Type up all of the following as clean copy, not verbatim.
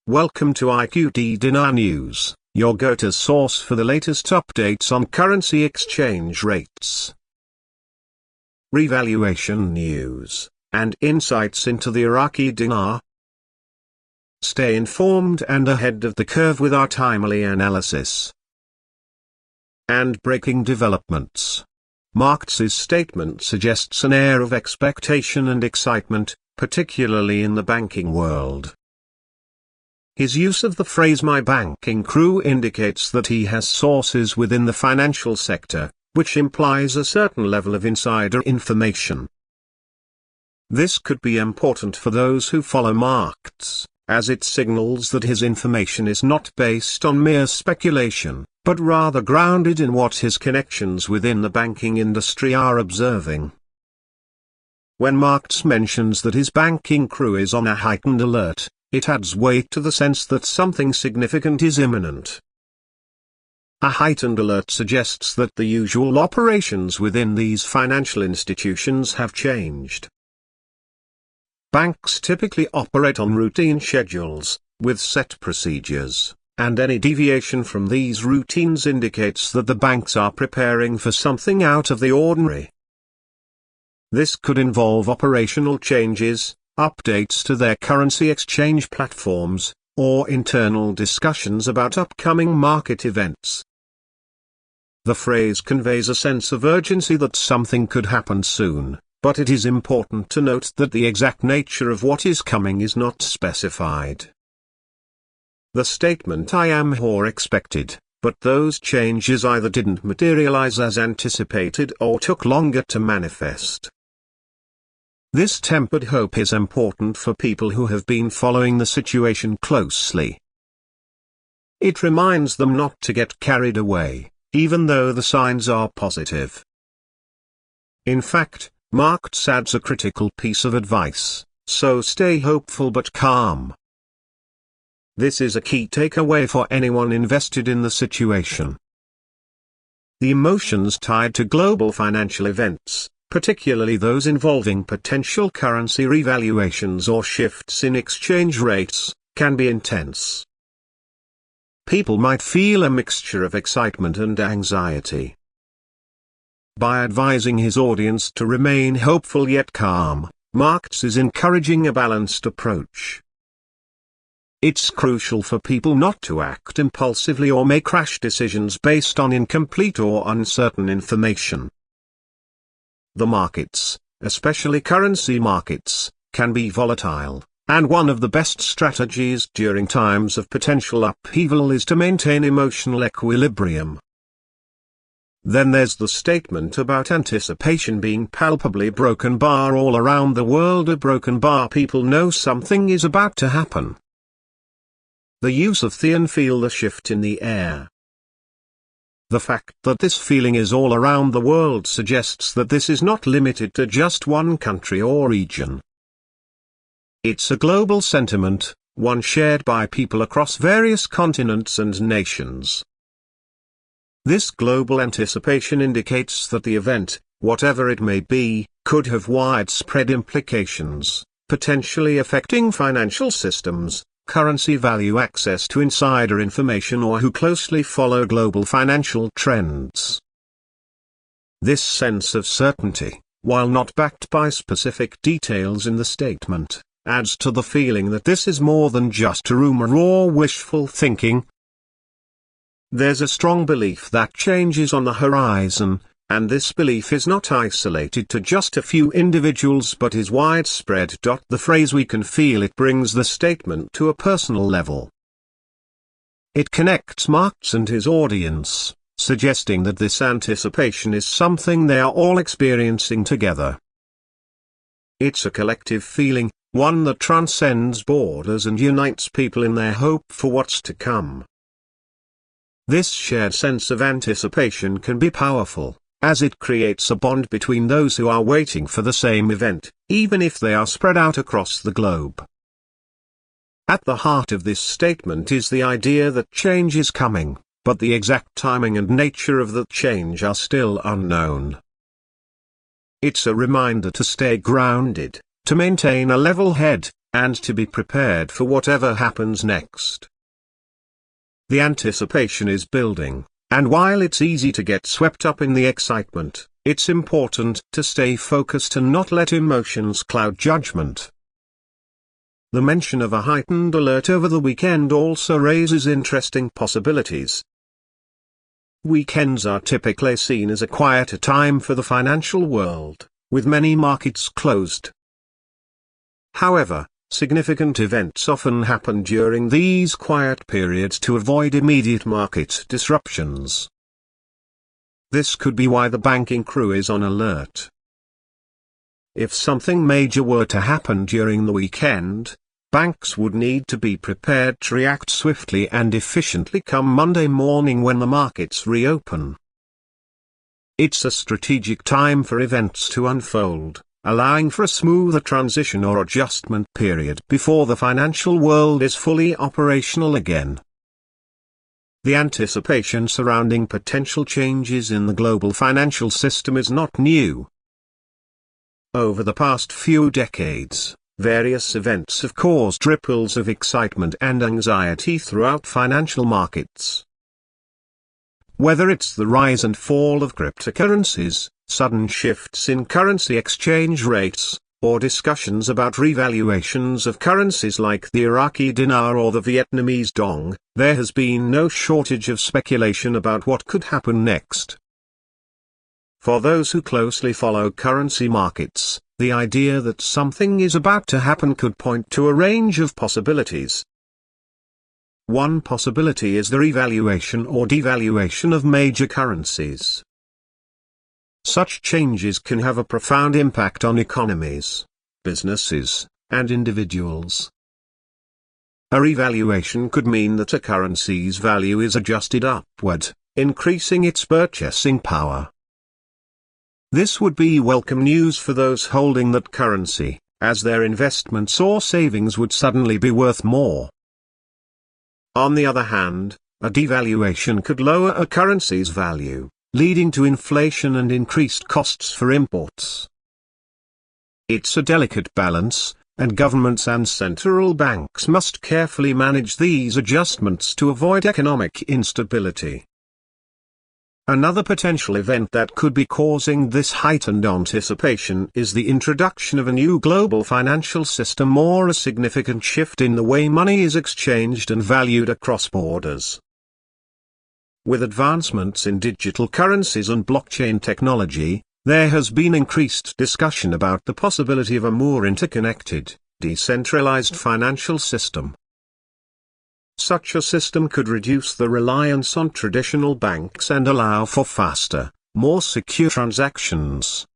Welcome to IQD Dinar News, your go-to source for the latest updates on currency exchange rates, revaluation news, and insights into the Iraqi Dinar. Stay informed and ahead of the curve with our timely analysis and breaking developments. Marx's statement suggests an air of expectation and excitement, particularly in the banking world. His use of the phrase "my banking crew" indicates that he has sources within the financial sector, which implies a certain level of insider information. This could be important for those who follow Marx, as it signals that his information is not based on mere speculation, but rather grounded in what his connections within the banking industry are observing. When Marx mentions that his banking crew is on a heightened alert, it adds weight to the sense that something significant is imminent. A heightened alert suggests that the usual operations within these financial institutions have changed. Banks typically operate on routine schedules, with set procedures, and any deviation from these routines indicates that the banks are preparing for something out of the ordinary. This could involve operational changes, updates to their currency exchange platforms, or internal discussions about upcoming market events. The phrase conveys a sense of urgency that something could happen soon, but it is important to note that the exact nature of what is coming is not specified. The statement "I am or expected," but those changes either didn't materialize as anticipated or took longer to manifest. This tempered hope is important for people who have been following the situation closely. It reminds them not to get carried away, even though the signs are positive. In fact, Marx adds a critical piece of advice: so stay hopeful but calm. This is a key takeaway for anyone invested in the situation. The emotions tied to global financial events, particularly those involving potential currency revaluations or shifts in exchange rates, can be intense. People might feel a mixture of excitement and anxiety. By advising his audience to remain hopeful yet calm, Marx is encouraging a balanced approach. It's crucial for people not to act impulsively or make rash decisions based on incomplete or uncertain information. The markets, especially currency markets, can be volatile, and one of the best strategies during times of potential upheaval is to maintain emotional equilibrium. Then there's the statement about anticipation being palpably broken bar all around the world. A broken bar, people know something is about to happen. The use of "the" and "feel the shift in the air." The fact that this feeling is all around the world suggests that this is not limited to just one country or region. It's a global sentiment, one shared by people across various continents and nations. This global anticipation indicates that the event, whatever it may be, could have widespread implications, potentially affecting financial systems, currency value, access to insider information, or who closely follow global financial trends. This sense of certainty, while not backed by specific details in the statement, adds to the feeling that this is more than just a rumor or wishful thinking. There's a strong belief that change is on the horizon, and this belief is not isolated to just a few individuals but is widespread. The phrase "we can feel it" brings the statement to a personal level. It connects Marx and his audience, suggesting that this anticipation is something they are all experiencing together. It's a collective feeling, one that transcends borders and unites people in their hope for what's to come. This shared sense of anticipation can be powerful, as it creates a bond between those who are waiting for the same event, even if they are spread out across the globe. At the heart of this statement is the idea that change is coming, but the exact timing and nature of that change are still unknown. It's a reminder to stay grounded, to maintain a level head, and to be prepared for whatever happens next. The anticipation is building, and while it's easy to get swept up in the excitement, it's important to stay focused and not let emotions cloud judgment. The mention of a heightened alert over the weekend also raises interesting possibilities. Weekends are typically seen as a quieter time for the financial world, with many markets closed. However, significant events often happen during these quiet periods to avoid immediate market disruptions. This could be why the banking crew is on alert. If something major were to happen during the weekend, banks would need to be prepared to react swiftly and efficiently come Monday morning when the markets reopen. It's a strategic time for events to unfold, allowing for a smoother transition or adjustment period before the financial world is fully operational again. The anticipation surrounding potential changes in the global financial system is not new. Over the past few decades, various events have caused ripples of excitement and anxiety throughout financial markets. Whether it's the rise and fall of cryptocurrencies, sudden shifts in currency exchange rates, or discussions about revaluations of currencies like the Iraqi Dinar or the Vietnamese Dong, there has been no shortage of speculation about what could happen next. For those who closely follow currency markets, the idea that something is about to happen could point to a range of possibilities. One possibility is the revaluation or devaluation of major currencies. Such changes can have a profound impact on economies, businesses, and individuals. A revaluation could mean that a currency's value is adjusted upward, increasing its purchasing power. This would be welcome news for those holding that currency, as their investments or savings would suddenly be worth more. On the other hand, a devaluation could lower a currency's value, leading to inflation and increased costs for imports. It's a delicate balance, and governments and central banks must carefully manage these adjustments to avoid economic instability. Another potential event that could be causing this heightened anticipation is the introduction of a new global financial system or a significant shift in the way money is exchanged and valued across borders. With advancements in digital currencies and blockchain technology, there has been increased discussion about the possibility of a more interconnected, decentralized financial system. Such a system could reduce the reliance on traditional banks and allow for faster, more secure transactions.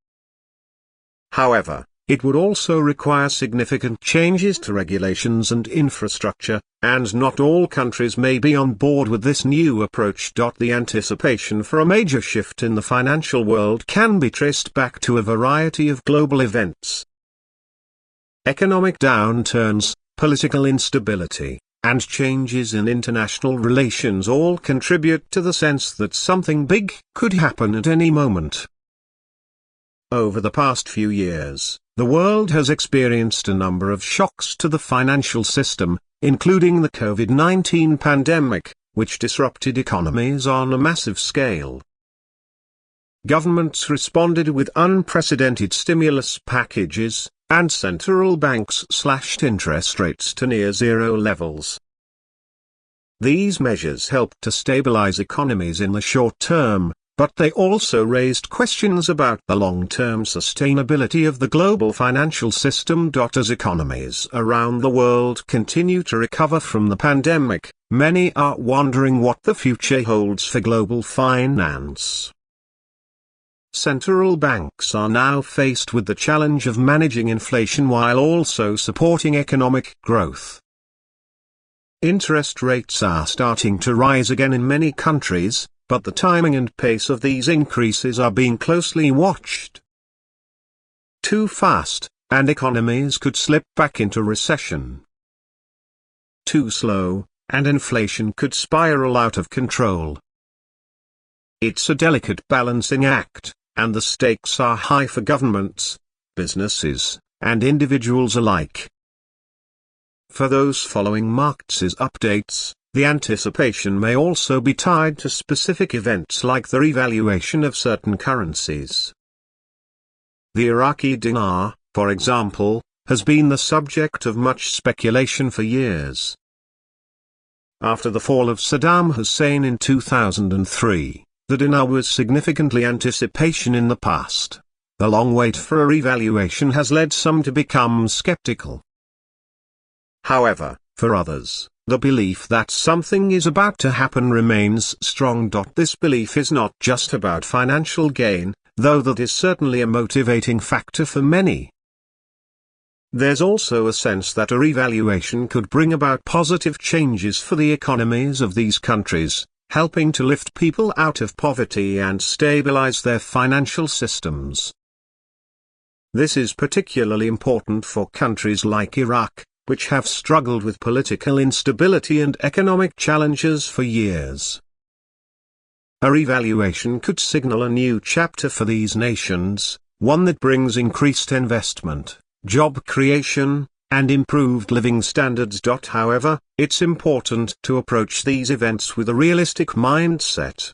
However, it would also require significant changes to regulations and infrastructure, and not all countries may be on board with this new approach. The anticipation for a major shift in the financial world can be traced back to a variety of global events. Economic downturns, political instability, and changes in international relations all contribute to the sense that something big could happen at any moment. Over the past few years, the world has experienced a number of shocks to the financial system, including the COVID-19 pandemic, which disrupted economies on a massive scale. Governments responded with unprecedented stimulus packages, and central banks slashed interest rates to near zero levels. These measures helped to stabilize economies in the short term, but they also raised questions about the long-term sustainability of the global financial system. As economies around the world continue to recover from the pandemic, many are wondering what the future holds for global finance. Central banks are now faced with the challenge of managing inflation while also supporting economic growth. Interest rates are starting to rise again in many countries, but the timing and pace of these increases are being closely watched. Too fast, and economies could slip back into recession. Too slow, and inflation could spiral out of control. It's a delicate balancing act, and the stakes are high for governments, businesses, and individuals alike. For those following markets' updates, the anticipation may also be tied to specific events like the revaluation of certain currencies. The Iraqi dinar, for example, has been the subject of much speculation for years. After the fall of Saddam Hussein in 2003, the dinar was significantly anticipation in the past. The long wait for a revaluation has led some to become skeptical. However, for others, the belief that something is about to happen remains strong. This belief is not just about financial gain, though that is certainly a motivating factor for many. There's also a sense that a revaluation could bring about positive changes for the economies of these countries, helping to lift people out of poverty and stabilize their financial systems. This is particularly important for countries like Iraq, which have struggled with political instability and economic challenges for years. A revaluation could signal a new chapter for these nations, one that brings increased investment, job creation, and improved living standards. However, it's important to approach these events with a realistic mindset.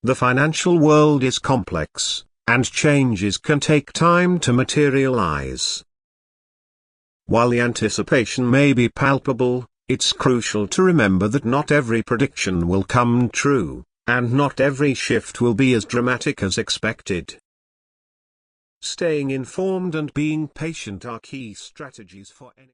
The financial world is complex, and changes can take time to materialize. While the anticipation may be palpable, it's crucial to remember that not every prediction will come true, and not every shift will be as dramatic as expected. Staying informed and being patient are key strategies for any